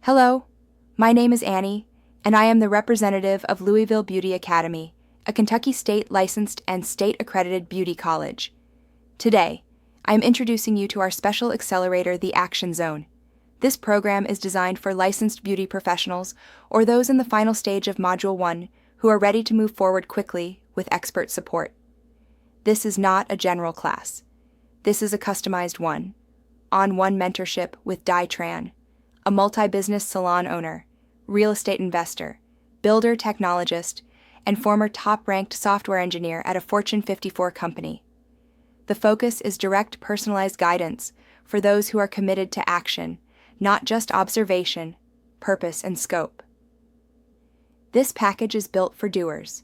Hello, my name is Annie, and I am the representative of Louisville Beauty Academy, a Kentucky state licensed and state accredited beauty college. Today, I am introducing you to our special accelerator, the Action Zone. This program is designed for licensed beauty professionals or those in the final stage of Module 1 who are ready to move forward quickly with expert support. This is not a general class. This is a customized one-on-one mentorship with Tran, a multi-business salon owner, real estate investor, builder technologist, and former top-ranked software engineer at a Fortune 54 company. The focus is direct personalized guidance for those who are committed to action, not just observation, purpose, and scope. This package is built for doers.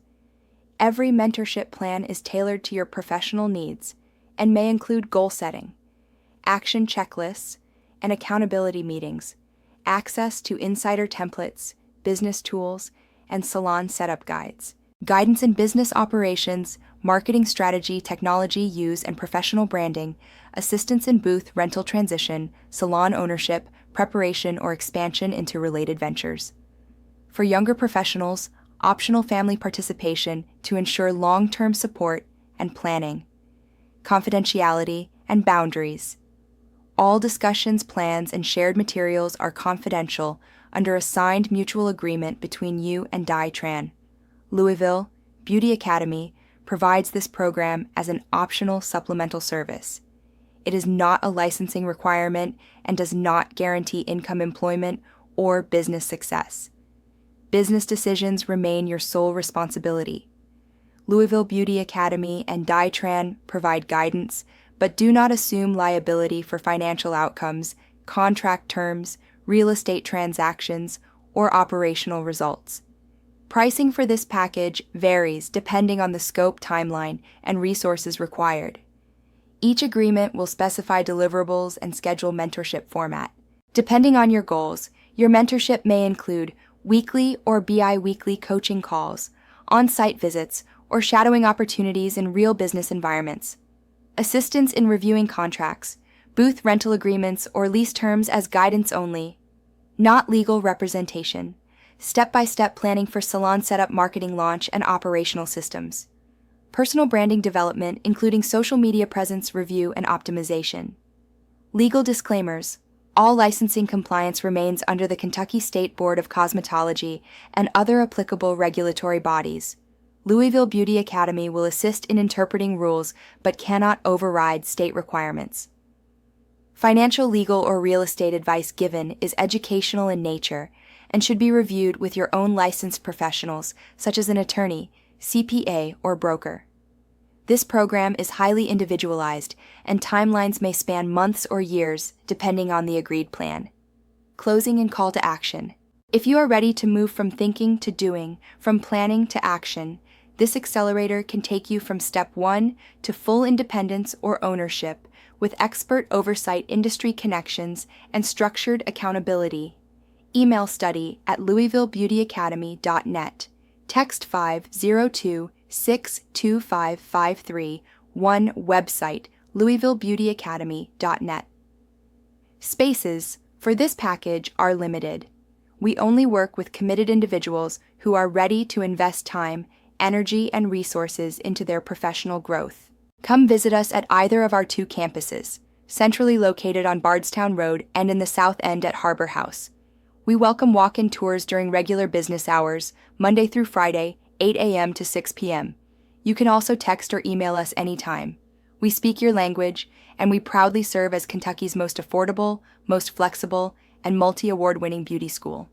Every mentorship plan is tailored to your professional needs and may include goal setting, action checklists, and accountability meetings, access to insider templates, business tools, and salon setup guides, guidance in business operations, marketing strategy, technology use, and professional branding, assistance in booth rental transition, salon ownership, preparation or expansion into related ventures. For younger professionals, optional family participation to ensure long-term support and planning, confidentiality, and boundaries. All discussions, plans, and shared materials are confidential under a signed mutual agreement between you and Tran. Louisville Beauty Academy provides this program as an optional supplemental service. It is not a licensing requirement and does not guarantee income employment or business success. Business decisions remain your sole responsibility. Louisville Beauty Academy and Tran provide guidance, but do not assume liability for financial outcomes, contract terms, real estate transactions, or operational results. Pricing for this package varies depending on the scope, timeline, and resources required. Each agreement will specify deliverables and schedule mentorship format. Depending on your goals, your mentorship may include weekly or bi-weekly coaching calls, on-site visits, or shadowing opportunities in real business environments. Assistance in reviewing contracts, booth rental agreements, or lease terms as guidance only. Not legal representation. Step-by-step planning for salon setup, marketing launch, and operational systems. Personal branding development, including social media presence review and optimization. Legal disclaimers. All licensing compliance remains under the Kentucky State Board of Cosmetology and other applicable regulatory bodies. Louisville Beauty Academy will assist in interpreting rules but cannot override state requirements. Financial, legal, or real estate advice given is educational in nature and should be reviewed with your own licensed professionals, such as an attorney, CPA, or broker. This program is highly individualized, and timelines may span months or years, depending on the agreed plan. Closing and call to action. If you are ready to move from thinking to doing, from planning to action, this accelerator can take you from step 1 to full independence or ownership with expert oversight, industry connections, and structured accountability. Email study@louisvillebeautyacademy.net. Text 502-625-531. Website louisvillebeautyacademy.net. Spaces for this package are limited. We only work with committed individuals who are ready to invest time, energy, and resources into their professional growth. Come visit us at either of our 2 campuses, centrally located on Bardstown Road and in the South End at Harbor House. We welcome walk-in tours during regular business hours, Monday through Friday, 8 a.m. to 6 p.m. You can also text or email us anytime. We speak your language, and we proudly serve as Kentucky's most affordable, most flexible, and multi-award-winning beauty school.